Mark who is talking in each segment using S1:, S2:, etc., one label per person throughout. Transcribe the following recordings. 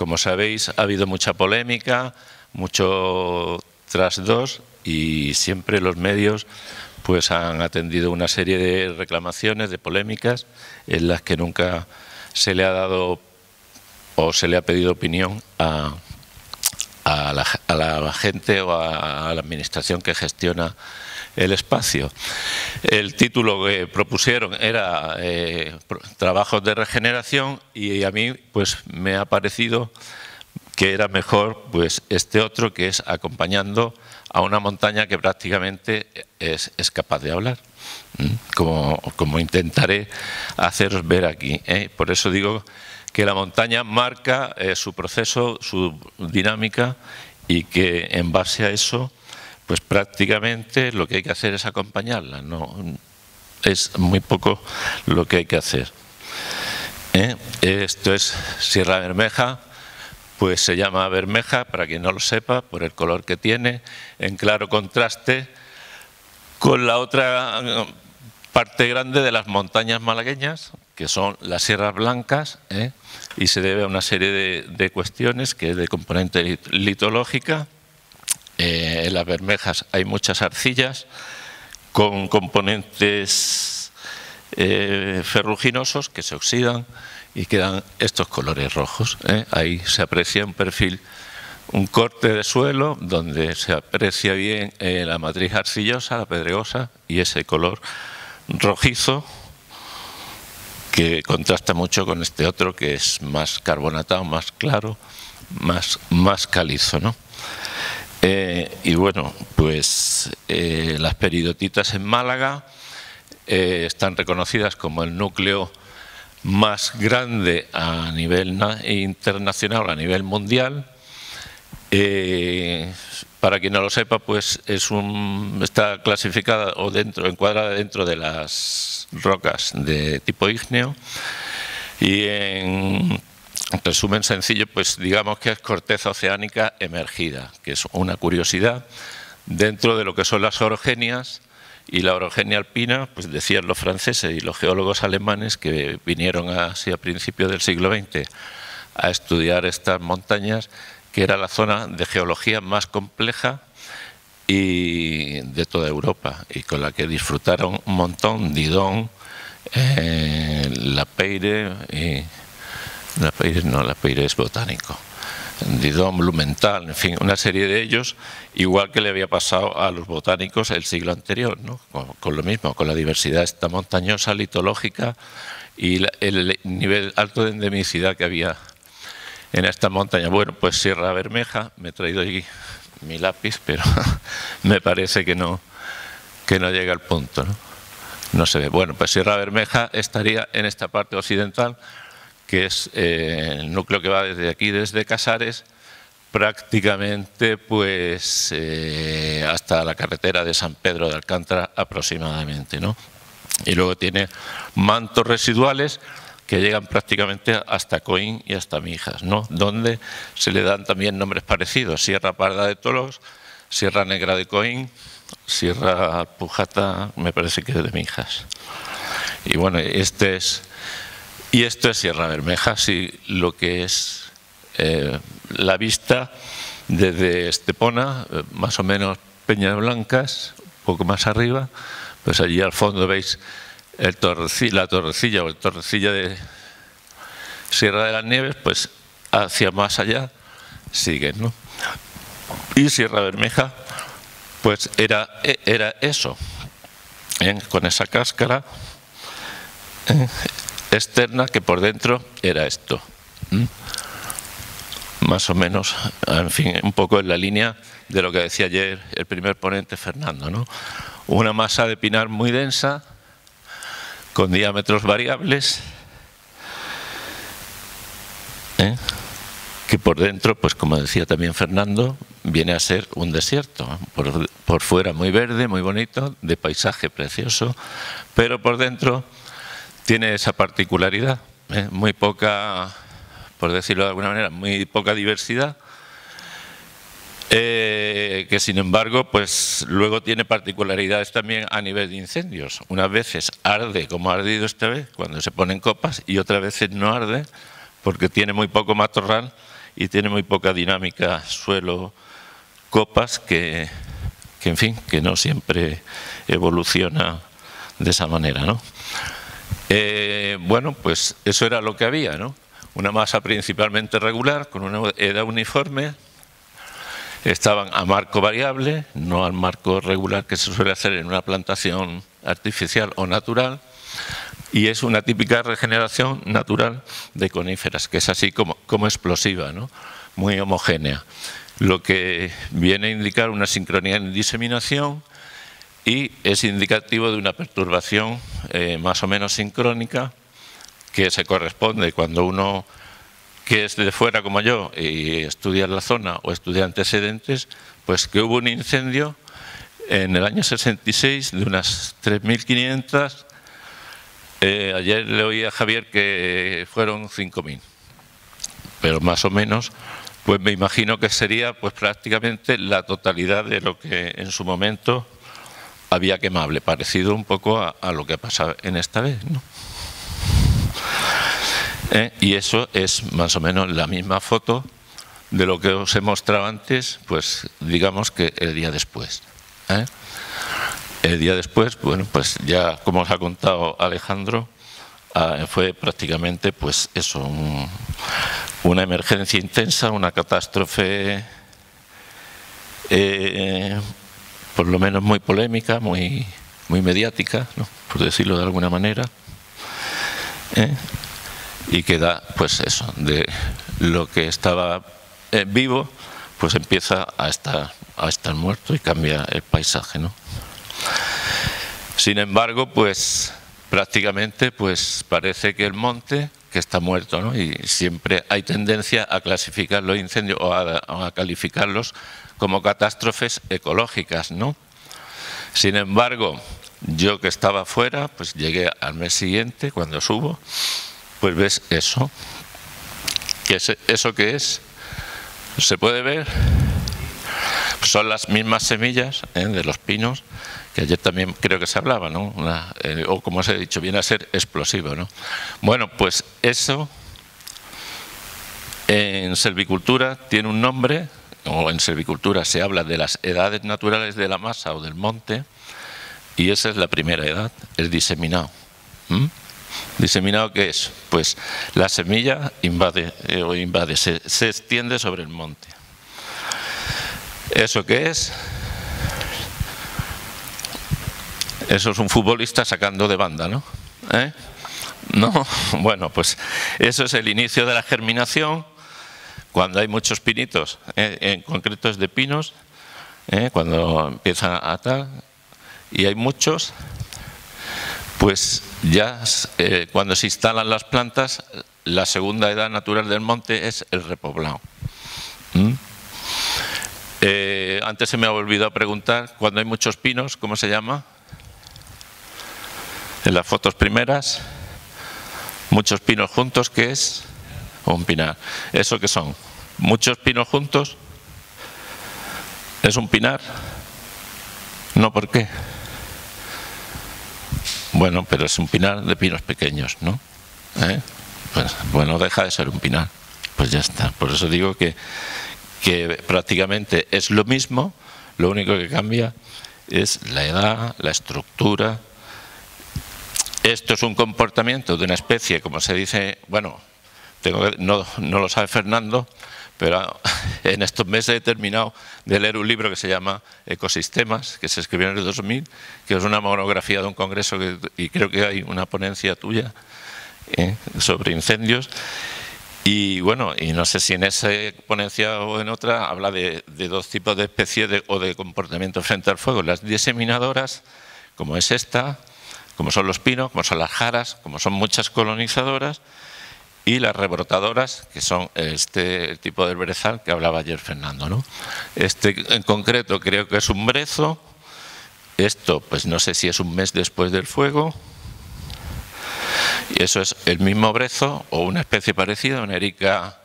S1: como sabéis, ha habido mucha polémica, mucho trasdos y siempre los medios pues han atendido una serie de reclamaciones, de polémicas, en las que nunca se le ha dado o se le ha pedido opinión a la gente o a la administración que gestiona el espacio. El título que propusieron era Trabajos de regeneración, y a mí pues me ha parecido que era mejor pues este otro, que es Acompañando a una montaña que prácticamente es capaz de hablar, como intentaré haceros ver aquí. Por eso digo que la montaña marca su proceso, su dinámica, y que en base a eso pues prácticamente lo que hay que hacer es acompañarla, no es muy poco lo que hay que hacer. Esto es Sierra Bermeja. Pues se llama Bermeja, para quien no lo sepa, por el color que tiene, en claro contraste con la otra parte grande de las montañas malagueñas, que son las Sierras Blancas, y se debe a una serie de cuestiones, que es de componente litológica. En las Bermejas hay muchas arcillas con componentes ferruginosos que se oxidan y quedan estos colores rojos. Ahí se aprecia un perfil, un corte de suelo donde se aprecia bien la matriz arcillosa, la pedregosa, y ese color rojizo que contrasta mucho con este otro, que es más carbonatado, más claro, más calizo, ¿no? Y bueno, pues las peridotitas en Málaga están reconocidas como el núcleo más grande a nivel internacional, a nivel mundial. Para quien no lo sepa, pues está clasificada o encuadrada dentro de las rocas de tipo ígneo, y en resumen sencillo, pues digamos que es corteza oceánica emergida, que es una curiosidad dentro de lo que son las orogenias. Y la orogenia alpina, pues decían los franceses y los geólogos alemanes que vinieron así a principios del siglo XX a estudiar estas montañas, que era la zona de geología más compleja y de toda Europa, y con la que disfrutaron un montón Didon, Lapeire, Lapeire es botánico, Didon, Blumenthal, en fin, una serie de ellos, igual que le había pasado a los botánicos el siglo anterior, ¿no? Con lo mismo, con la diversidad esta montañosa, litológica, y el nivel alto de endemicidad que había en esta montaña. Bueno, pues Sierra Bermeja, me he traído aquí mi lápiz, pero me parece que no llega al punto, ¿no? No se ve. Bueno, pues Sierra Bermeja estaría en esta parte occidental, que es el núcleo que va desde aquí, desde Casares, prácticamente pues hasta la carretera de San Pedro de Alcántara aproximadamente, ¿no? Y luego tiene mantos residuales que llegan prácticamente hasta Coín y hasta Mijas, ¿no? Donde se le dan también nombres parecidos: Sierra Parda de Tolós, Sierra Negra de Coín, Sierra Pujata, me parece que es de Mijas. Y bueno, esto es Sierra Bermeja, sí, lo que es la vista desde Estepona, más o menos Peñas Blancas, un poco más arriba, pues allí al fondo veis la torrecilla o el torrecilla de Sierra de las Nieves, pues hacia más allá siguen, ¿no? Y Sierra Bermeja pues era eso, con esa cáscara externa, que por dentro era esto, más o menos, en fin, un poco en la línea de lo que decía ayer el primer ponente, Fernando, ¿no? Una masa de pinar muy densa, con diámetros variables, que por dentro, pues como decía también Fernando, viene a ser un desierto, por fuera muy verde, muy bonito, de paisaje precioso, pero por dentro tiene esa particularidad, muy poca, por decirlo de alguna manera, muy poca diversidad, que sin embargo pues luego tiene particularidades también a nivel de incendios. Unas veces arde, como ha ardido esta vez cuando se ponen copas, y otras veces no arde porque tiene muy poco matorral y tiene muy poca dinámica suelo-copas que en fin, que no siempre evoluciona de esa manera, ¿no? Bueno, pues eso era lo que había, ¿no? Una masa principalmente regular, con una edad uniforme. Estaban a marco variable, no al marco regular que se suele hacer en una plantación artificial o natural, y es una típica regeneración natural de coníferas, que es así como explosiva, ¿no? Muy homogénea, lo que viene a indicar una sincronía en diseminación y es indicativo de una perturbación más o menos sincrónica que se corresponde cuando uno que es de fuera como yo y estudia la zona o estudia antecedentes, pues que hubo un incendio en el año 66 de unas 3.500. Ayer le oí a Javier que fueron 5.000, pero más o menos, pues me imagino que sería pues prácticamente la totalidad de lo que en su momento había quemable, parecido un poco a lo que ha pasado en esta vez, ¿no? Y eso es más o menos la misma foto de lo que os he mostrado antes, pues digamos que el día después. El día después, bueno, pues ya como os ha contado Alejandro, fue prácticamente pues eso, una emergencia intensa, una catástrofe por lo menos muy polémica, muy mediática, ¿no? Por decirlo de alguna manera. Y que da, pues eso, de lo que estaba vivo, pues empieza a estar muerto y cambia el paisaje, ¿no? Sin embargo, pues prácticamente pues parece que el monte que está muerto, ¿no? Y siempre hay tendencia a clasificar los incendios o a calificarlos como catástrofes ecológicas, ¿no? Sin embargo, yo que estaba fuera, pues llegué al mes siguiente, cuando subo, pues ves eso. ¿Eso qué es? ¿Se puede ver? Pues son las mismas semillas de los pinos, que ayer también creo que se hablaba, ¿no? O como os he dicho, viene a ser explosivo, ¿no? Bueno, pues eso en silvicultura tiene un nombre, o en silvicultura se habla de las edades naturales de la masa o del monte, y esa es la primera edad, el diseminado. ¿Diseminado qué es? Pues la semilla se extiende sobre el monte. ¿Eso qué es? Eso es un futbolista sacando de banda, ¿no? ¿No? Bueno, pues eso es el inicio de la germinación, cuando hay muchos pinitos, en concreto es de pinos, cuando empiezan a tal, y hay muchos, pues ya cuando se instalan las plantas, la segunda edad natural del monte es el repoblado. Antes se me ha olvidado preguntar, cuando hay muchos pinos, ¿cómo se llama? En las fotos primeras, muchos pinos juntos, ¿qué es? Un pinar. ¿Eso qué son? ¿Muchos pinos juntos? ¿Es un pinar? No, ¿por qué? Bueno, pero es un pinar de pinos pequeños, ¿no? Pues bueno, deja de ser un pinar. Pues ya está. Por eso digo que prácticamente es lo mismo, lo único que cambia es la edad, la estructura. Esto es un comportamiento de una especie, como se dice, bueno, no lo sabe Fernando, pero en estos meses he terminado de leer un libro que se llama Ecosistemas, que se escribió en el 2000, que es una monografía de un congreso y creo que hay una ponencia tuya sobre incendios. Y bueno, y no sé si en esa ponencia o en otra habla de dos tipos de especies o de comportamiento frente al fuego. Las diseminadoras, como es esta, como son los pinos, como son las jaras, como son muchas colonizadoras, y las rebrotadoras, que son el tipo de brezal que hablaba ayer Fernando, ¿no? Este en concreto creo que es un brezo. Esto, pues no sé si es un mes después del fuego. Y eso es el mismo brezo o una especie parecida, una Erica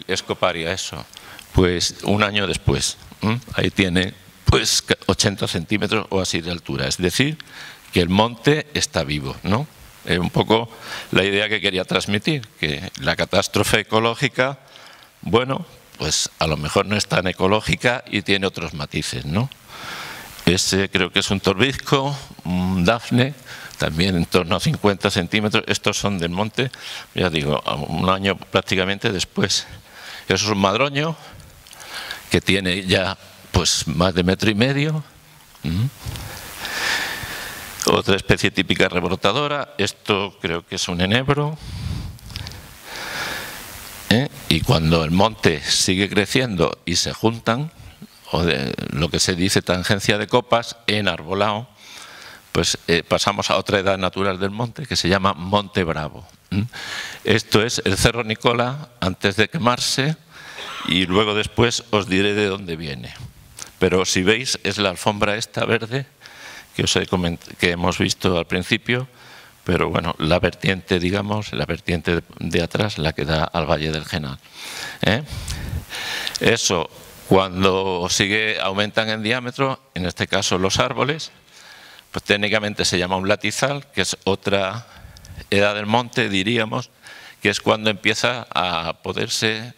S1: escoparia, eso. Pues un año después. Ahí tiene pues 80 centímetros o así de altura. Es decir, que el monte está vivo, ¿no? un poco la idea que quería transmitir, que la catástrofe ecológica, bueno, pues a lo mejor no es tan ecológica y tiene otros matices, ¿no? Ese creo que es un torbizco, un dafne, también en torno a 50 centímetros. Estos son del monte, ya digo, un año prácticamente después. Eso es un madroño que tiene ya pues más de 1,5 metros. Otra especie típica rebrotadora. Esto creo que es un enebro. Y cuando el monte sigue creciendo y se juntan, o de lo que se dice tangencia de copas, enarbolado, pues pasamos a otra edad natural del monte que se llama Monte Bravo. Esto es el Cerro Nicola antes de quemarse, y luego después os diré de dónde viene. Pero si veis, es la alfombra esta verde que os he que hemos visto al principio, pero bueno, la vertiente, digamos, la vertiente de atrás, la que da al Valle del Genal. Eso, cuando aumentan en diámetro, en este caso los árboles, pues técnicamente se llama un latizal, que es otra edad del monte, diríamos, que es cuando empieza a poderse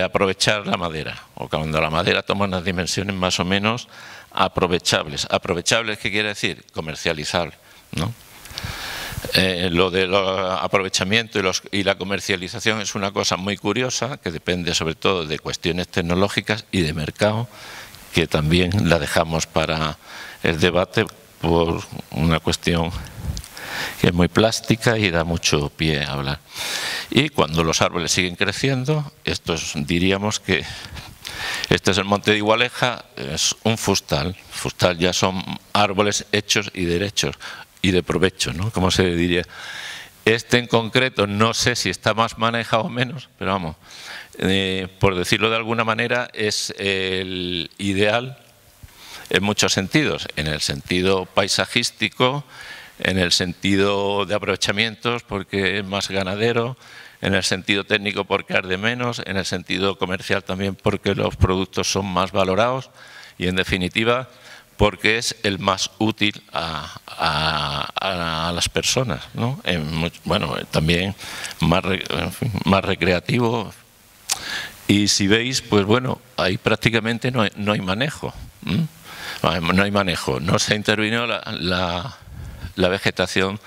S1: aprovechar la madera, o cuando la madera toma unas dimensiones más o menos aprovechables. ¿Aprovechables qué quiere decir? Comercializable, ¿no? Lo del aprovechamiento y la comercialización es una cosa muy curiosa, que depende sobre todo de cuestiones tecnológicas y de mercado, que también la dejamos para el debate por una cuestión que es muy plástica y da mucho pie a hablar. Y cuando los árboles siguen creciendo, diríamos que este es el monte de Igualeja, es un fustal. Fustal ya son árboles hechos y derechos y de provecho, ¿no? Como se diría. Este en concreto no sé si está más manejado o menos, pero vamos, por decirlo de alguna manera, es el ideal en muchos sentidos, en el sentido paisajístico, en el sentido de aprovechamientos porque es más ganadero, en el sentido técnico porque arde menos, en el sentido comercial también porque los productos son más valorados y en definitiva porque es el más útil a las personas, ¿no? Bueno, también más recreativo. Y si veis, pues bueno, ahí prácticamente no hay manejo. No hay manejo, no se intervino la vegetación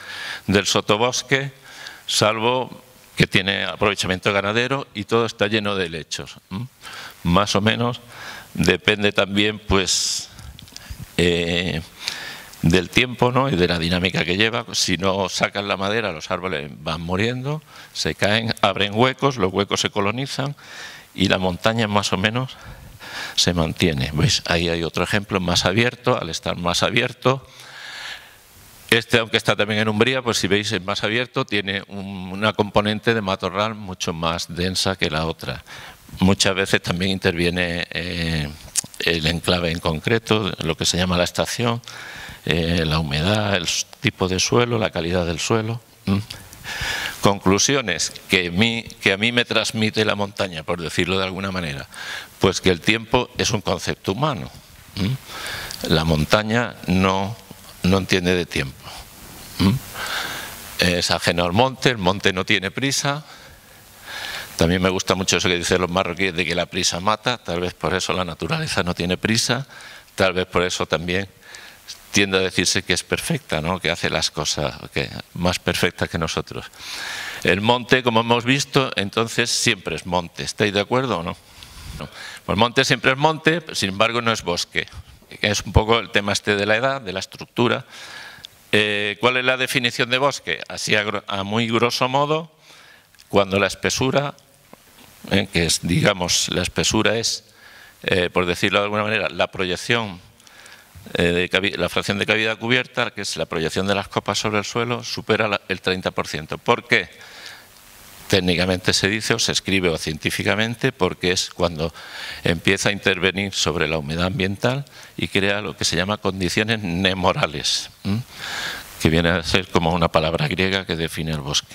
S1: del sotobosque, salvo que tiene aprovechamiento ganadero y todo está lleno de helechos. Más o menos depende también pues del tiempo, ¿no? Y de la dinámica que lleva. Si no sacan la madera, los árboles van muriendo, se caen, abren huecos, los huecos se colonizan y la montaña más o menos se mantiene. ¿Veis? Ahí hay otro ejemplo más abierto. Al estar más abierto, aunque está también en umbría, pues si veis es más abierto, tiene una componente de matorral mucho más densa que la otra. Muchas veces también interviene el enclave en concreto, lo que se llama la estación, la humedad, el tipo de suelo, la calidad del suelo. Conclusiones que a mí me transmite la montaña, por decirlo de alguna manera, pues que el tiempo es un concepto humano. La montaña no entiende de tiempo. Es ajeno al monte, el monte no tiene prisa. También me gusta mucho eso que dicen los marroquíes de que la prisa mata, tal vez por eso la naturaleza no tiene prisa, tal vez por eso también tiende a decirse que es perfecta, ¿no? Que hace las cosas más perfectas que nosotros. El monte, como hemos visto, entonces siempre es monte. ¿Estáis de acuerdo o no? No. Pues monte siempre es monte, sin embargo no es bosque. Es un poco el tema de la edad, de la estructura. ¿Cuál es la definición de bosque? Así a muy grosso modo, cuando la espesura, que es, digamos, la espesura es, por decirlo de alguna manera, la proyección, la fracción de cavidad cubierta, que es la proyección de las copas sobre el suelo, supera el 30%. ¿Por qué? Técnicamente se dice, o se escribe, o científicamente, porque es cuando empieza a intervenir sobre la humedad ambiental y crea lo que se llama condiciones nemorales, que viene a ser como una palabra griega que define el bosque.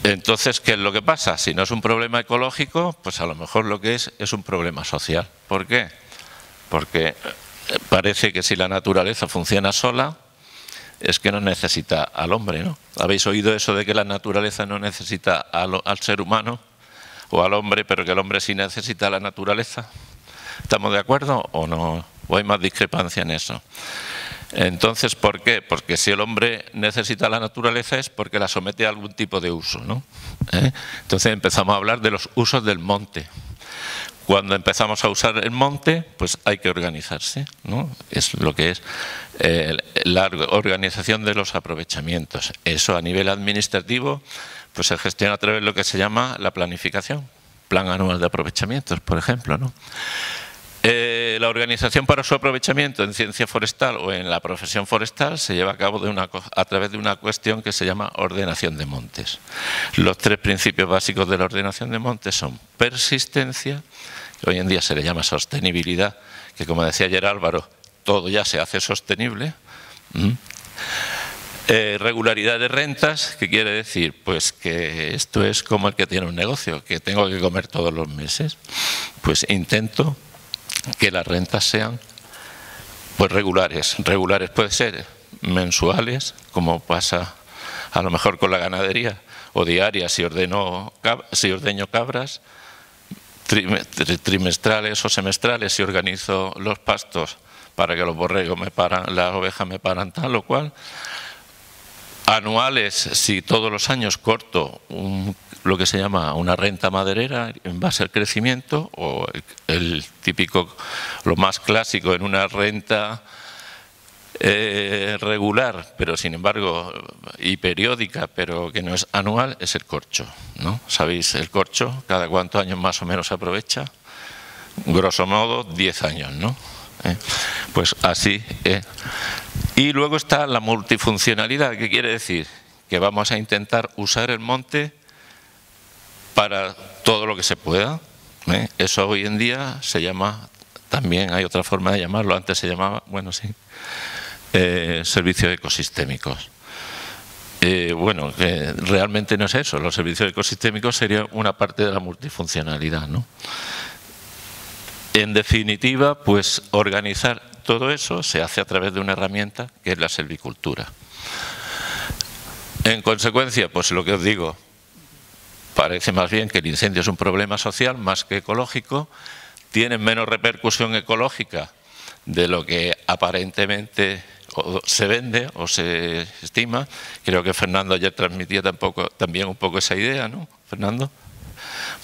S1: Entonces, ¿qué es lo que pasa? Si no es un problema ecológico, pues a lo mejor lo que es un problema social. ¿Por qué? Porque parece que si la naturaleza funciona sola, es que no necesita al hombre, ¿no? ¿Habéis oído eso de que la naturaleza no necesita al ser humano o al hombre, pero que el hombre sí necesita a la naturaleza? ¿Estamos de acuerdo o no? ¿O hay más discrepancia en eso? Entonces, ¿por qué? Porque si el hombre necesita la naturaleza es porque la somete a algún tipo de uso, ¿no? Entonces empezamos a hablar de los usos del monte. Cuando empezamos a usar el monte, pues hay que organizarse, ¿no? Es lo que es la organización de los aprovechamientos. Eso a nivel administrativo, pues se gestiona a través de lo que se llama la planificación, plan anual de aprovechamientos, por ejemplo, ¿no? La organización para su aprovechamiento en ciencia forestal o en la profesión forestal se lleva a cabo a través de una cuestión que se llama ordenación de montes. Los tres principios básicos de la ordenación de montes son persistencia, que hoy en día se le llama sostenibilidad, que como decía ayer Álvaro, todo ya se hace sostenible. Regularidad de rentas, ¿qué quiere decir? Pues que esto es como el que tiene un negocio, que tengo que comer todos los meses. Pues intento que las rentas sean pues regulares. Regulares puede ser mensuales, como pasa a lo mejor con la ganadería, o diarias si ordeño cabras, trimestrales o semestrales si organizo los pastos para que los borregos me paran, las ovejas me paran tal o cual. Anuales si todos los años corto lo que se llama una renta maderera en base al crecimiento, o el típico, lo más clásico en una renta regular, pero sin embargo y periódica, pero que no es anual, es el corcho, ¿no? ¿Sabéis el corcho? ¿Cada cuántos años más o menos se aprovecha? Grosso modo 10 años, ¿no? Pues así. Y luego está la multifuncionalidad, que quiere decir que vamos a intentar usar el monte para todo lo que se pueda. Eso hoy en día se llama, también hay otra forma de llamarlo, antes se llamaba, bueno sí, servicios ecosistémicos. Bueno, realmente no es eso, los servicios ecosistémicos serían una parte de la multifuncionalidad, ¿no? En definitiva, pues organizar todo eso se hace a través de una herramienta que es la selvicultura. En consecuencia, pues lo que os digo, parece más bien que el incendio es un problema social más que ecológico, tiene menos repercusión ecológica de lo que aparentemente se vende o se estima. Creo que Fernando ayer transmitía también un poco esa idea, ¿no, Fernando?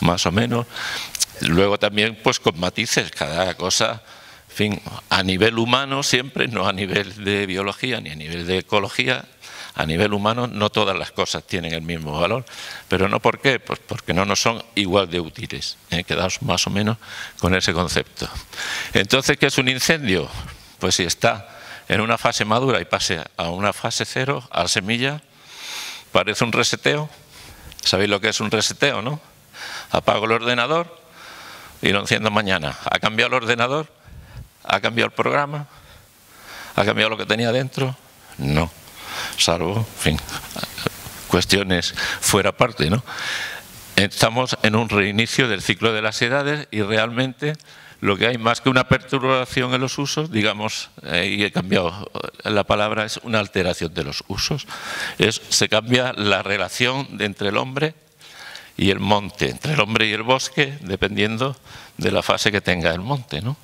S1: Más o menos. Luego también pues con matices, cada cosa, en fin, a nivel humano siempre, no a nivel de biología ni a nivel de ecología. A nivel humano no todas las cosas tienen el mismo valor, pero no ¿por qué? Pues porque no nos son igual de útiles. Quedaos más o menos con ese concepto. Entonces, ¿qué es un incendio? Pues si está en una fase madura y pase a una fase cero, a la semilla, parece un reseteo. ¿Sabéis lo que es un reseteo, no? Apago el ordenador y lo enciendo mañana. ¿Ha cambiado el ordenador? ¿Ha cambiado el programa? ¿Ha cambiado lo que tenía dentro? No. Salvo, en fin, cuestiones fuera parte, ¿no? Estamos en un reinicio del ciclo de las edades y realmente lo que hay más que una perturbación en los usos, digamos, y he cambiado la palabra, es una alteración de los usos. Se cambia la relación entre el hombre y el monte, entre el hombre y el bosque, dependiendo de la fase que tenga el monte, ¿no?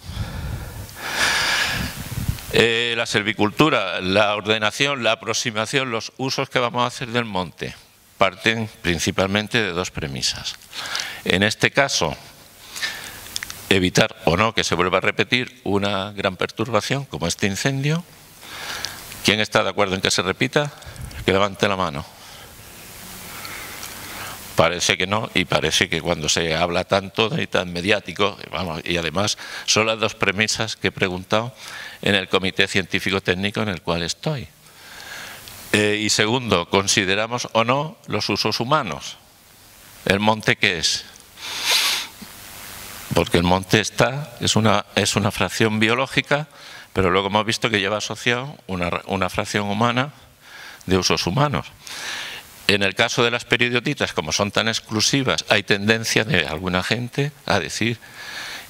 S1: La selvicultura, la ordenación, la aproximación, los usos que vamos a hacer del monte parten principalmente de dos premisas. En este caso, evitar o no que se vuelva a repetir una gran perturbación como este incendio. ¿Quién está de acuerdo en que se repita? Que levante la mano. Parece que no, y parece que cuando se habla tanto y tan mediático, vamos, y además son las dos premisas que he preguntado en el comité científico técnico en el cual estoy. Y segundo, ¿consideramos o no los usos humanos? ¿El monte qué es? Porque el monte es una fracción biológica, pero luego hemos visto que lleva asociado una fracción humana de usos humanos. En el caso de las peridiotitas, como son tan exclusivas, hay tendencia de alguna gente a decir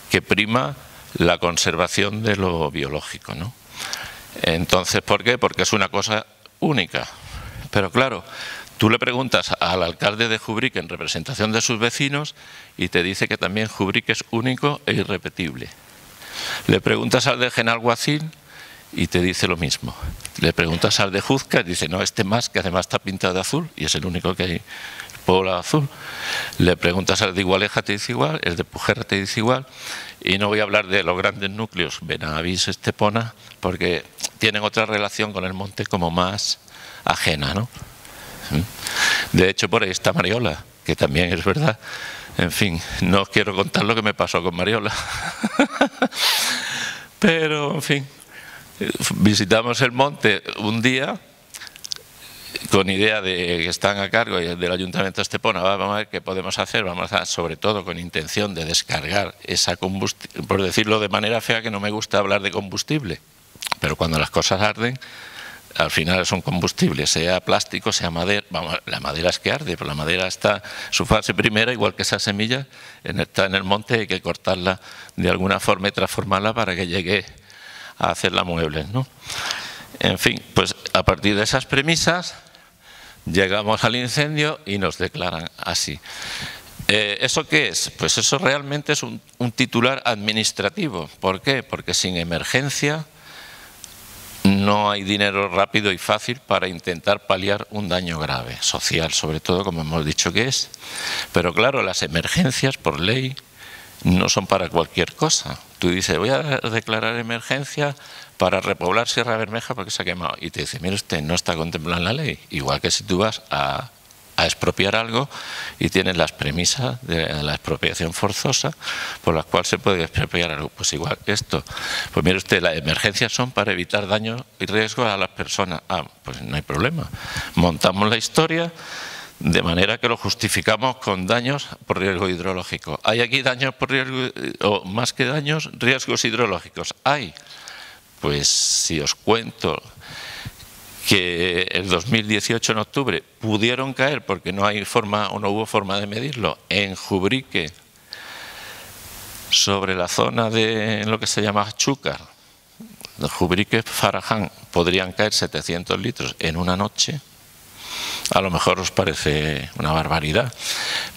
S1: que prima la conservación de lo biológico, ¿no? Entonces, ¿por qué? Porque es una cosa única. Pero claro, tú le preguntas al alcalde de Jubrique en representación de sus vecinos y te dice que también Jubrique es único e irrepetible. Le preguntas al de Genalguacil y te dice lo mismo. Le preguntas al de Juzca y dice, no, este más, que además está pintado de azul y es el único que hay poblado azul. Le preguntas al de Igualeja, te dice igual, el de Pujerra te dice igual. Y no voy a hablar de los grandes núcleos, Benavís, Estepona, porque tienen otra relación con el monte como más ajena, ¿no? De hecho, por ahí está Mariola, que también es verdad. En fin, no os quiero contar lo que me pasó con Mariola. Pero, en fin, visitamos el monte un día con idea de que están a cargo del Ayuntamiento de Estepona. Vamos a ver qué podemos hacer. Vamos a, sobre todo con intención de descargar esa combustible, por decirlo de manera fea, que no me gusta hablar de combustible, pero cuando las cosas arden, al final es un combustible, sea plástico, sea madera. Vamos, la madera es que arde, pero la madera está su fase primera, igual que esa semilla, está en el monte, hay que cortarla de alguna forma y transformarla para que llegue a hacerla muebles, ¿no? En fin, pues a partir de esas premisas llegamos al incendio y nos declaran así. ¿Eso qué es? Pues eso realmente es un titular administrativo. ¿Por qué? Porque sin emergencia no hay dinero rápido y fácil para intentar paliar un daño grave, social sobre todo, como hemos dicho que es. Pero claro, las emergencias por ley no son para cualquier cosa. Tú dices, voy a declarar emergencia para repoblar Sierra Bermeja porque se ha quemado. Y te dice, mire usted, no está contemplado en la ley. Igual que si tú vas a expropiar algo y tienes las premisas de la expropiación forzosa por las cuales se puede expropiar algo. Pues igual esto. Pues mire usted, las emergencias son para evitar daños y riesgos a las personas. Ah, pues no hay problema. Montamos la historia de manera que lo justificamos con daños por riesgo hidrológico. ¿Hay aquí daños por riesgo, o más que daños, riesgos hidrológicos? Hay. Pues si os cuento que el 2018 en octubre pudieron caer, porque no hay forma o no hubo forma de medirlo, en Jubrique, sobre la zona de lo que se llama Chúcar, de Jubrique, Faraján, podrían caer 700 litros en una noche. A lo mejor os parece una barbaridad,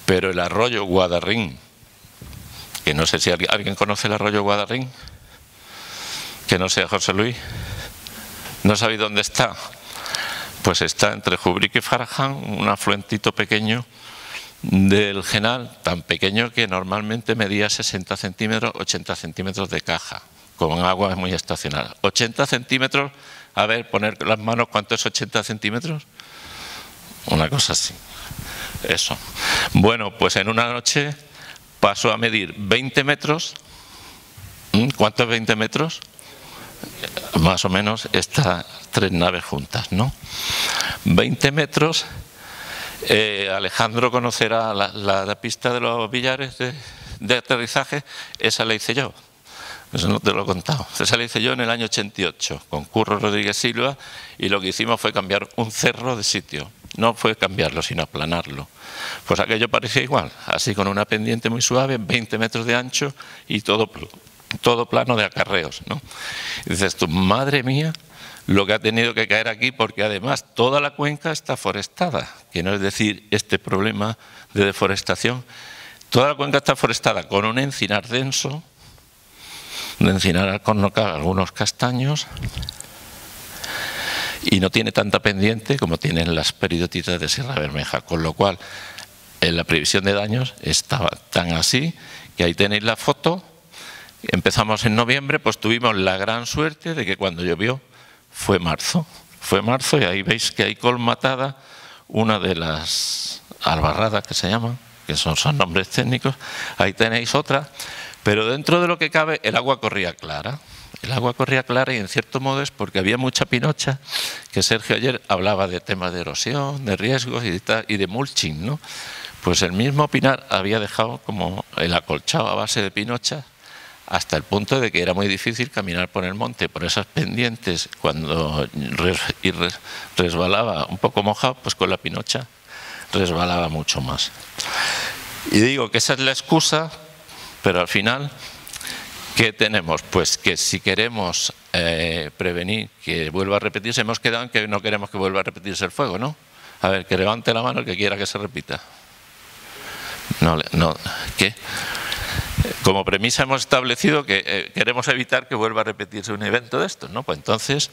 S1: pero el arroyo Guadarrín, que no sé si alguien conoce el arroyo Guadarrín, que no sea José Luis, ¿no sabéis dónde está? Pues está entre Jubrique y Faraján, un afluentito pequeño del Genal, tan pequeño que normalmente medía 60 centímetros, 80 centímetros de caja, con agua muy estacional. 80 centímetros, a ver, poner las manos, ¿cuánto es 80 centímetros? Una cosa así, eso. Bueno, pues en una noche pasó a medir 20 metros. ¿Cuánto es 20 metros? Más o menos estas 3 naves juntas, ¿no? 20 metros. Alejandro conocerá la pista de los billares de aterrizaje. Esa la hice yo. Eso no te lo he contado. Esa la hice yo en el año 88 con Curro Rodríguez Silva, y lo que hicimos fue cambiar un cerro de sitio. No fue cambiarlo, sino aplanarlo. Pues aquello parecía igual, así con una pendiente muy suave, 20 metros de ancho y todo plano de acarreos, ¿no? Y dices tú, madre mía, lo que ha tenido que caer aquí, porque además toda la cuenca está forestada, que no es decir este problema de deforestación. Toda la cuenca está forestada con un encinar denso, de encinar alcornocal, algunos castaños, y no tiene tanta pendiente como tienen las peridotitas de Sierra Bermeja, con lo cual en la previsión de daños estaba tan así que ahí tenéis la foto. Empezamos en noviembre, pues tuvimos la gran suerte de que cuando llovió fue marzo. Fue marzo y ahí veis que hay colmatada una de las albarradas que se llaman, que son nombres técnicos. Ahí tenéis otra, pero dentro de lo que cabe el agua corría clara. El agua corría clara y en cierto modo es porque había mucha pinocha, que Sergio ayer hablaba de temas de erosión, de riesgos y de mulching, ¿no? Pues el mismo Pinar había dejado como el acolchado a base de pinocha, hasta el punto de que era muy difícil caminar por el monte, por esas pendientes, cuando resbalaba un poco mojado, pues con la pinocha resbalaba mucho más. Y digo que esa es la excusa, pero al final ¿Qué tenemos? Pues que si queremos prevenir que vuelva a repetirse, hemos quedado en que no queremos que vuelva a repetirse el fuego, ¿no? A ver, que levante la mano el que quiera que se repita. No, ¿qué? Como premisa hemos establecido que queremos evitar que vuelva a repetirse un evento de estos, ¿no? Pues entonces,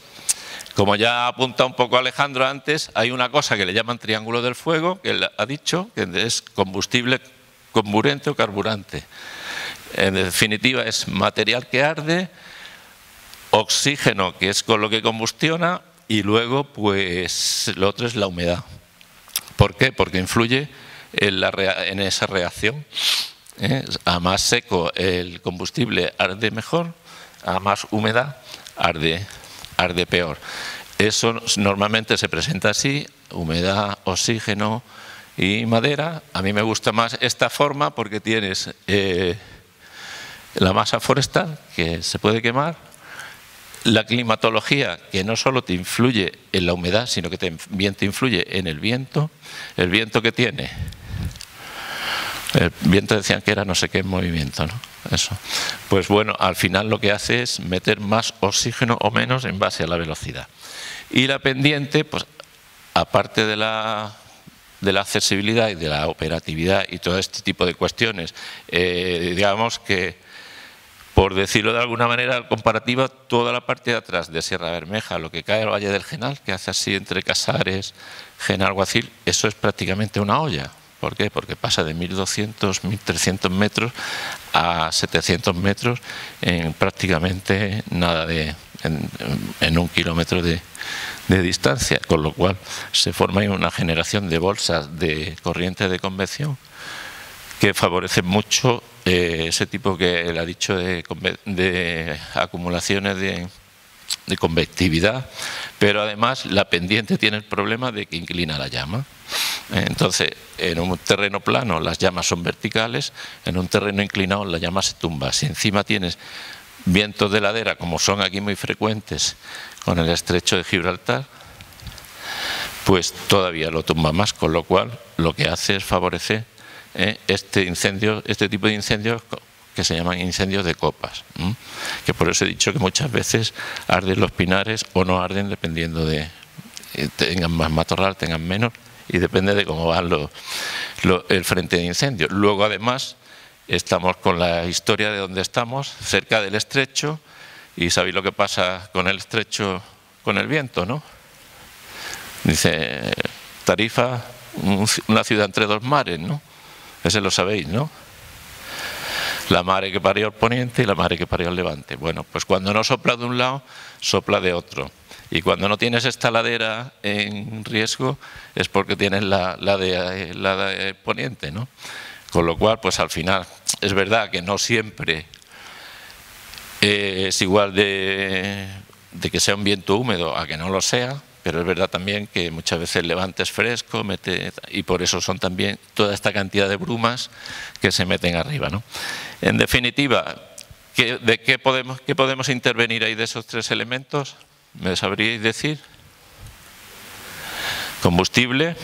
S1: como ya ha apuntado un poco Alejandro antes, hay una cosa que le llaman triángulo del fuego, que él ha dicho, que es combustible, comburente o carburante. En definitiva es material que arde, oxígeno, que es con lo que combustiona, y luego pues lo otro es la humedad. ¿Por qué? Porque influye en esa reacción. A más seco el combustible arde mejor, a más humedad arde peor. Eso normalmente se presenta así: humedad, oxígeno y madera. A mí me gusta más esta forma porque tienes la masa forestal, que se puede quemar, la climatología, que no solo te influye en la humedad, sino que también te influye en el viento. El viento que tiene, el viento decían que era no sé qué movimiento, ¿no? Eso. Pues bueno, al final lo que hace es meter más oxígeno o menos en base a la velocidad. Y la pendiente, pues aparte de la accesibilidad y de la operatividad y todo este tipo de cuestiones, digamos que, por decirlo de alguna manera comparativa, toda la parte de atrás de Sierra Bermeja, lo que cae al Valle del Genal, que hace así entre Casares, Genal-Guacil, eso es prácticamente una olla. ¿Por qué? Porque pasa de 1.200, 1.300 metros a 700 metros en prácticamente nada en 1 kilómetro de distancia, con lo cual se forma una generación de bolsas de corriente de convección que favorece mucho ese tipo que él ha dicho de acumulaciones de convectividad, pero además la pendiente tiene el problema de que inclina la llama. Entonces, en un terreno plano las llamas son verticales, en un terreno inclinado la llama se tumba. Si encima tienes vientos de ladera, como son aquí muy frecuentes con el estrecho de Gibraltar, pues todavía lo tumba más, con lo cual lo que hace es favorecer este tipo de incendios que se llaman incendios de copas, que por eso he dicho que muchas veces arden los pinares o no arden, dependiendo de tengan más matorral, tengan menos, y depende de cómo va el frente de incendio. Luego además estamos con la historia de donde estamos, cerca del estrecho, y sabéis lo que pasa con el estrecho, con el viento, ¿no? Dice Tarifa, una ciudad entre dos mares, ¿no? Ese lo sabéis, ¿no? La mare que parió al poniente y la mare que parió al levante. Bueno, pues cuando no sopla de un lado, sopla de otro. Y cuando no tienes esta ladera en riesgo es porque tienes la de poniente, ¿no? Con lo cual, pues al final, es verdad que no siempre es igual de que sea un viento húmedo a que no lo sea, pero es verdad también que muchas veces el levante es fresco, y por eso son también toda esta cantidad de brumas que se meten arriba, ¿no? En definitiva, ¿qué podemos intervenir ahí de esos tres elementos? ¿Me sabríais decir? Combustible.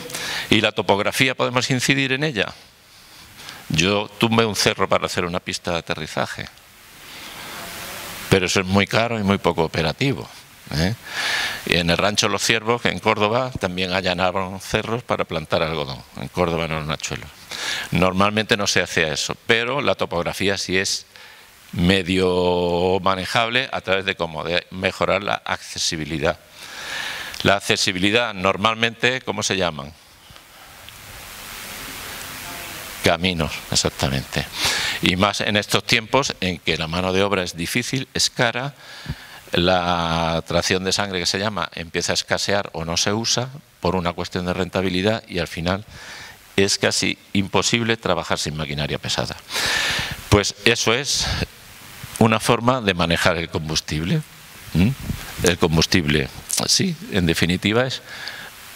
S1: ¿Y la topografía podemos incidir en ella? Yo tumbé un cerro para hacer una pista de aterrizaje, pero eso es muy caro y muy poco operativo. Y en el rancho Los Ciervos, en Córdoba, también allanaron cerros para plantar algodón. En Córdoba, en los Nachuelos. Normalmente no se hace eso, pero la topografía sí es medio manejable a través de cómo, de mejorar la accesibilidad. La accesibilidad normalmente, ¿cómo se llaman? Caminos, exactamente. Y más en estos tiempos en que la mano de obra es difícil, es cara, la tracción de sangre, que se llama, empieza a escasear o no se usa por una cuestión de rentabilidad, y al final es casi imposible trabajar sin maquinaria pesada. Pues eso es una forma de manejar el combustible. El combustible, sí, en definitiva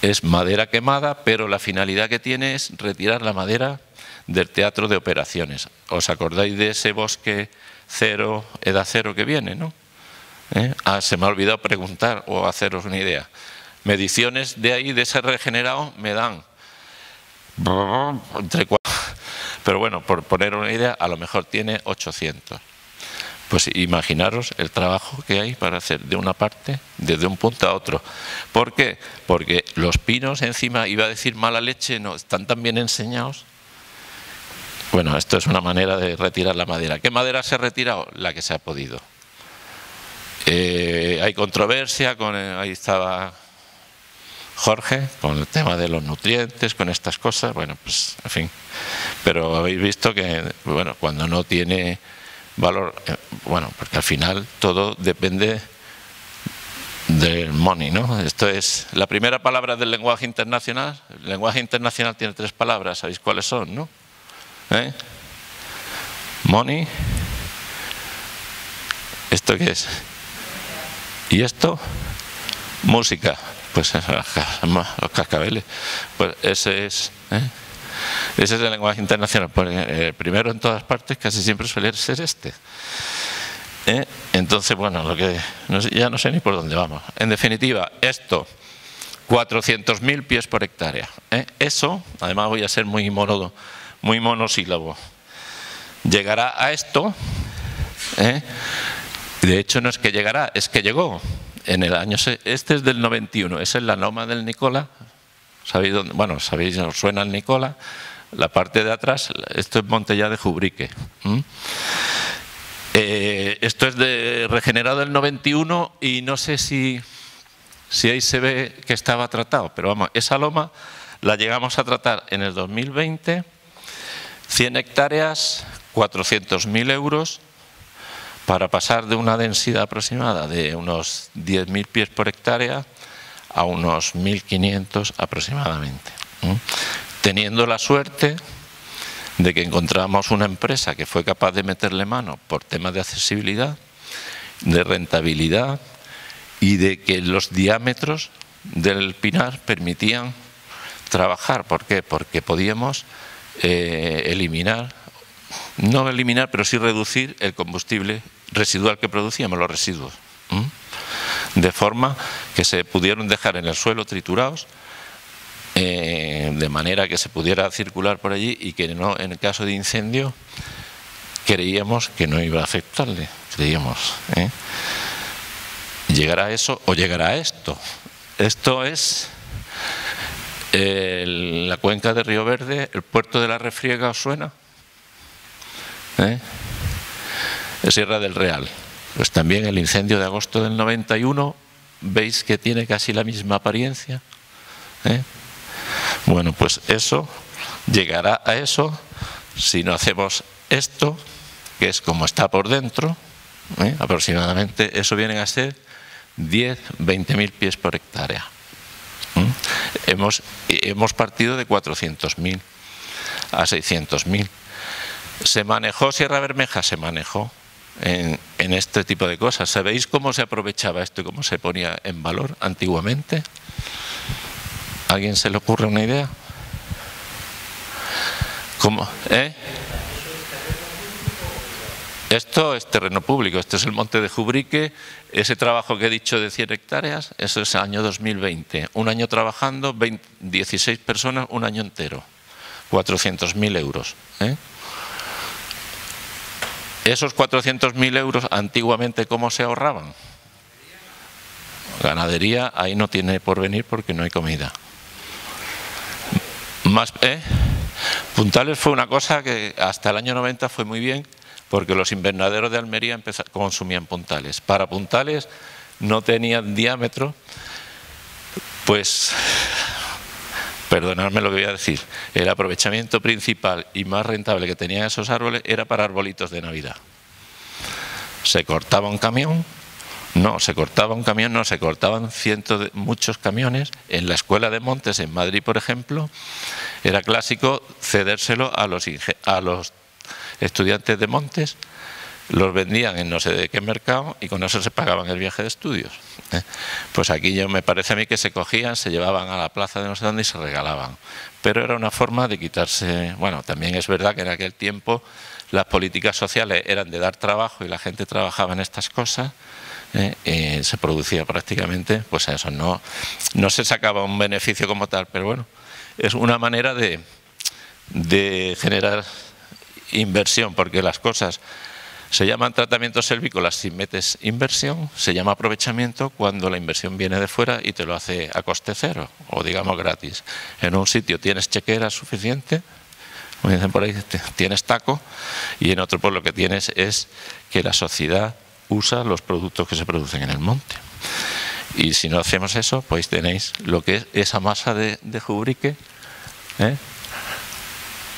S1: es madera quemada, pero la finalidad que tiene es retirar la madera del teatro de operaciones. ¿Os acordáis de ese bosque cero, edad cero que viene, no? Se me ha olvidado preguntar o haceros una idea. Mediciones de ahí, de ese regenerado, me dan entre 4, pero bueno, por poner una idea, a lo mejor tiene 800. Pues imaginaros el trabajo que hay para hacer de una parte, desde un punto a otro. ¿Por qué? Porque los pinos encima, iba a decir mala leche, no, están tan bien enseñados. Bueno, esto es una manera de retirar la madera. ¿Qué madera se ha retirado? La que se ha podido. Hay controversia, ahí estaba Jorge, con el tema de los nutrientes, con estas cosas, bueno, pues, en fin. Pero habéis visto que, bueno, cuando no tiene valor, bueno, porque al final todo depende del money, ¿no? Esto es la primera palabra del lenguaje internacional. El lenguaje internacional tiene 3 palabras, ¿sabéis cuáles son, no? Money. ¿Esto qué es? ¿Y esto? Música. Pues los cascabeles. Pues ese es el lenguaje internacional. Pues, primero en todas partes casi siempre suele ser este. Entonces, bueno, ya no sé ni por dónde vamos. En definitiva, esto, 400.000 pies por hectárea. Eso, además voy a ser muy monosílabo. Llegará a esto. De hecho, no es que llegará, es que llegó. En el año, este es del 91, esa es la loma del Nicola. ¿Sabéis dónde? Bueno, sabéis, os suena el Nicola. La parte de atrás, esto es Montellá de Jubrique. Esto es regenerado el 91 y no sé si ahí se ve que estaba tratado, pero vamos, esa loma la llegamos a tratar en el 2020, 100 hectáreas, 400.000 euros, para pasar de una densidad aproximada de unos 10.000 pies por hectárea a unos 1.500 aproximadamente. Teniendo la suerte de que encontramos una empresa que fue capaz de meterle mano por temas de accesibilidad, de rentabilidad y de que los diámetros del pinar permitían trabajar. ¿Por qué? Porque podíamos no eliminar, pero sí reducir el combustible residual que producíamos, los residuos. De forma que se pudieron dejar en el suelo triturados, de manera que se pudiera circular por allí y que no, en el caso de incendio, creíamos que no iba a afectarle. Creíamos. ¿Llegará eso o llegará esto? Esto es la cuenca de Río Verde, el puerto de la Refriega, ¿os suena? Sierra del Real. Pues también el incendio de agosto del 91, veis que tiene casi la misma apariencia. Bueno, pues eso, llegará a eso si no hacemos esto, que es como está por dentro, aproximadamente, eso vienen a ser 10-20.000 pies por hectárea. Hemos partido de 400.000 a 600.000. ¿Se manejó Sierra Bermeja? Se manejó en este tipo de cosas. ¿Sabéis cómo se aprovechaba esto y cómo se ponía en valor antiguamente? ¿A alguien se le ocurre una idea? ¿Cómo? Esto es terreno público, este es el monte de Jubrique. Ese trabajo que he dicho de 100 hectáreas, eso es el año 2020. Un año trabajando, 16 personas, un año entero. 400.000 euros. Esos 400.000 euros, antiguamente, ¿cómo se ahorraban? Ganadería, ahí no tiene porvenir porque no hay comida. Puntales fue una cosa que hasta el año 90 fue muy bien, porque los invernaderos de Almería consumían puntales. Para puntales no tenían diámetro, pues, perdonadme lo que voy a decir, el aprovechamiento principal y más rentable que tenían esos árboles era para arbolitos de Navidad. Se cortaba un camión, se cortaban muchos camiones. En la Escuela de Montes en Madrid, por ejemplo, era clásico cedérselo a los estudiantes de Montes, los vendían en no sé de qué mercado y con eso se pagaban el viaje de estudios. Pues aquí me parece a mí que se cogían, se llevaban a la plaza de no sé dónde y se regalaban. Pero era una forma de quitarse... Bueno, también es verdad que en aquel tiempo las políticas sociales eran de dar trabajo y la gente trabajaba en estas cosas. Se producía prácticamente, pues eso, no se sacaba un beneficio como tal, pero bueno, es una manera de generar inversión, porque las cosas Se llaman tratamientos selvícolas si metes inversión, se llama aprovechamiento cuando la inversión viene de fuera y te lo hace a coste cero, o digamos gratis. En un sitio tienes chequera suficiente, como dicen por ahí, tienes taco, y en otro pues lo que tienes es que la sociedad usa los productos que se producen en el monte. Y si no hacemos eso, pues tenéis lo que es esa masa de Jubrique,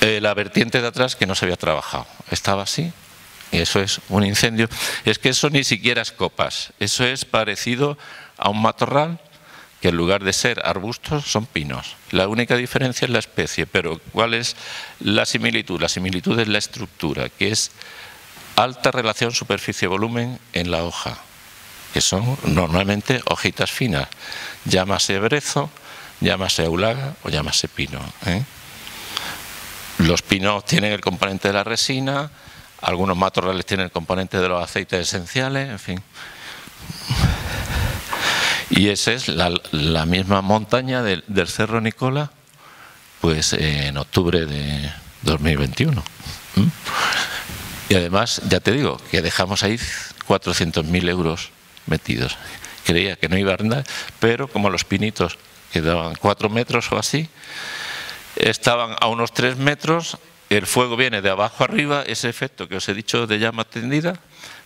S1: la vertiente de atrás que no se había trabajado. Estaba así, y eso es un incendio. Es que eso ni siquiera es copas, eso es parecido a un matorral, que en lugar de ser arbustos son pinos. La única diferencia es la especie, pero ¿cuál es la similitud? La similitud es la estructura, que es alta relación superficie-volumen en la hoja, que son normalmente hojitas finas, llámase brezo, llámase aulaga o llámase pino. Los pinos tienen el componente de la resina, algunos matorrales tienen el componente de los aceites esenciales, en fin. Y esa es la misma montaña del Cerro Nicola, pues en octubre de 2021. Y además, ya te digo, que dejamos ahí 400.000 euros metidos. Creía que no iba a andar, pero como los pinitos quedaban 4 metros o así, estaban a unos 3 metros, el fuego viene de abajo arriba, ese efecto que os he dicho de llama tendida,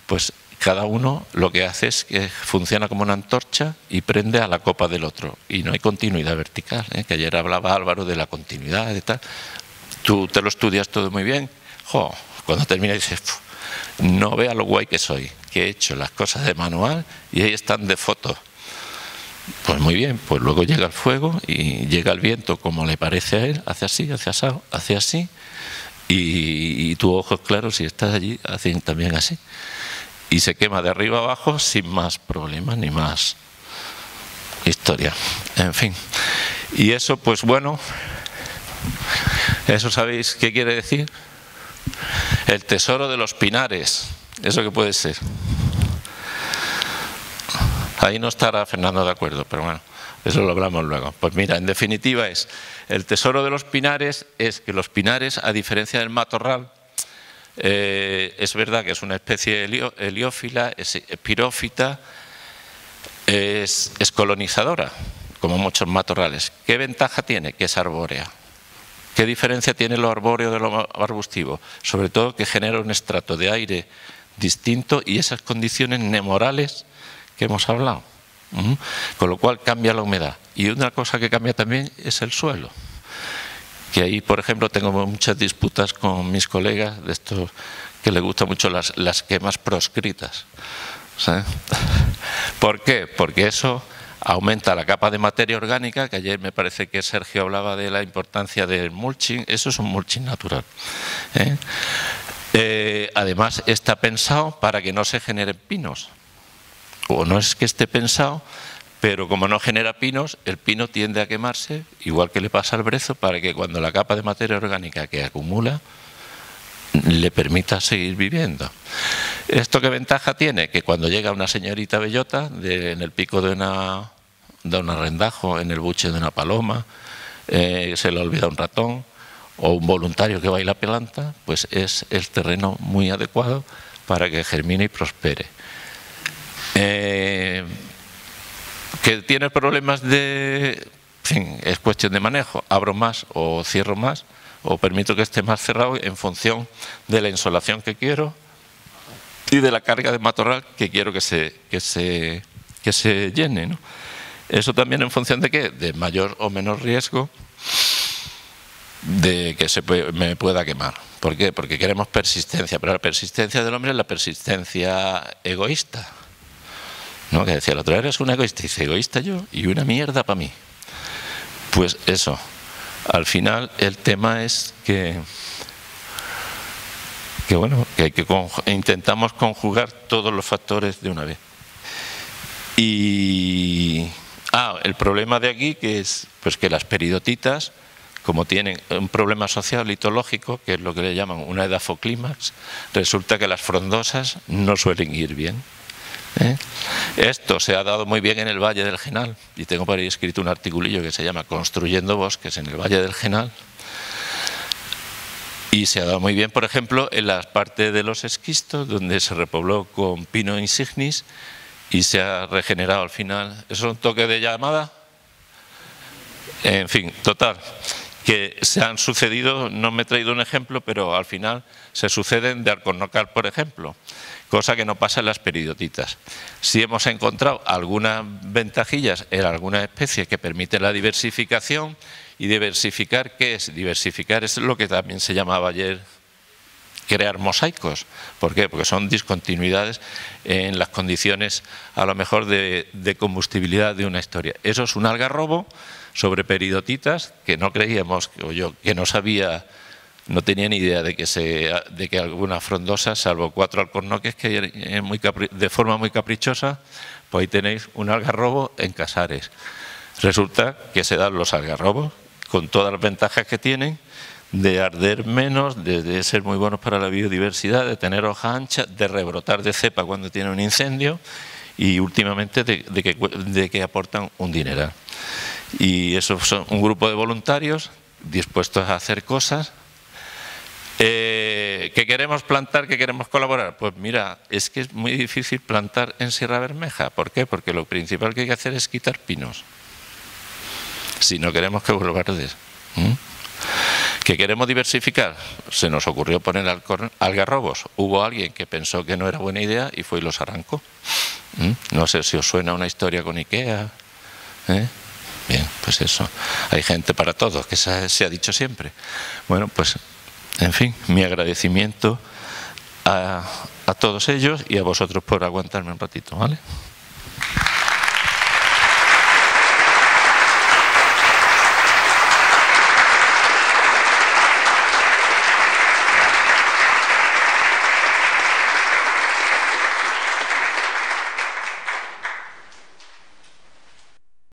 S1: pues cada uno lo que hace es que funciona como una antorcha y prende a la copa del otro. Y no hay continuidad vertical, que ayer hablaba Álvaro de la continuidad y tal. Tú te lo estudias todo muy bien, cuando termina dices, no vea lo guay que soy, que he hecho las cosas de manual y ahí están de foto. Pues muy bien, pues luego llega el fuego y llega el viento como le parece a él, hace así, hace así, y tu ojo claro, si estás allí, hacen también así. Y se quema de arriba abajo sin más problemas ni más historia. En fin. Y eso, pues bueno, ¿eso sabéis qué quiere decir? El tesoro de los pinares. ¿Eso qué puede ser? Ahí no estará Fernando de acuerdo, pero bueno, eso lo hablamos luego. Pues mira, en definitiva es, el tesoro de los pinares es que los pinares, a diferencia del matorral, es verdad que es una especie heliófila, es espirófita, es colonizadora, como muchos matorrales. ¿Qué ventaja tiene? Que es arbórea. ¿Qué diferencia tiene lo arbóreo de lo arbustivo? Sobre todo que genera un estrato de aire distinto y esas condiciones nemorales que hemos hablado. Con lo cual cambia la humedad. Y una cosa que cambia también es el suelo. Que ahí, por ejemplo, tengo muchas disputas con mis colegas de estos que les gustan mucho las quemas proscritas. ¿Sabes? ¿Por qué? Porque eso aumenta la capa de materia orgánica, que ayer me parece que Sergio hablaba de la importancia del mulching. Eso es un mulching natural. Además, está pensado para que no se generen pinos. O no es que esté pensado, pero como no genera pinos, el pino tiende a quemarse, igual que le pasa al brezo, para que cuando la capa de materia orgánica que acumula le permita seguir viviendo. ¿Esto qué ventaja tiene? Que cuando llega una señorita bellota en el pico de un arrendajo, en el buche de una paloma, se le olvida un ratón, o un voluntario que baila planta, pues es el terreno muy adecuado para que germine y prospere. Que tiene problemas de... En fin, es cuestión de manejo. Abro más o cierro más, o permito que esté más cerrado en función de la insolación que quiero y de la carga de matorral que quiero que se llene, ¿no? Eso también en función de qué, de mayor o menor riesgo de que me pueda quemar. ¿Por qué? Porque queremos persistencia, pero la persistencia del hombre es la persistencia egoísta, ¿no? Que decía el otro, eres un egoísta, y dice, egoísta yo y una mierda para mí. Pues eso, al final el tema es que bueno, que intentamos conjugar todos los factores de una vez. Y el problema de aquí que es pues que las peridotitas, como tienen un problema social litológico, que es lo que le llaman una edafoclímax, resulta que las frondosas no suelen ir bien. Esto se ha dado muy bien en el Valle del Genal, y tengo por ahí escrito un articulillo que se llama Construyendo bosques en el Valle del Genal. Y se ha dado muy bien, por ejemplo, en las partes de los esquistos, donde se repobló con pino insignis y se ha regenerado al final. ¿Eso es un toque de llamada? En fin, total, que se han sucedido, no me he traído un ejemplo, pero al final se suceden de alcornocar, por ejemplo, cosa que no pasa en las peridotitas. Si hemos encontrado algunas ventajillas en alguna especie que permiten la diversificación. ¿Y diversificar qué es? Diversificar es lo que también se llamaba ayer crear mosaicos. ¿Por qué? Porque son discontinuidades en las condiciones a lo mejor de combustibilidad de una historia. Eso es un algarrobo sobre peridotitas que no creíamos, o yo que no sabía, no tenía ni idea de que algunas frondosas, salvo 4 alcornoques que de forma muy caprichosa, pues ahí tenéis un algarrobo en Casares. Resulta que se dan los algarrobos con todas las ventajas que tienen, de arder menos, de ser muy buenos para la biodiversidad, de tener hoja ancha, de rebrotar de cepa cuando tiene un incendio y últimamente de que aportan un dineral. Y eso son un grupo de voluntarios dispuestos a hacer cosas. ¿Que queremos plantar, que queremos colaborar? Pues mira, es que es muy difícil plantar en Sierra Bermeja. ¿Por qué? Porque lo principal que hay que hacer es quitar pinos. Si no queremos que vuelva a arder. ¿Que queremos diversificar? Se nos ocurrió poner algarrobos. Hubo alguien que pensó que no era buena idea y fue y los arrancó. No sé si os suena una historia con Ikea. Bien, pues eso. Hay gente para todo, que se ha dicho siempre. Bueno, pues, en fin, mi agradecimiento a todos ellos y a vosotros por aguantarme un ratito, ¿vale?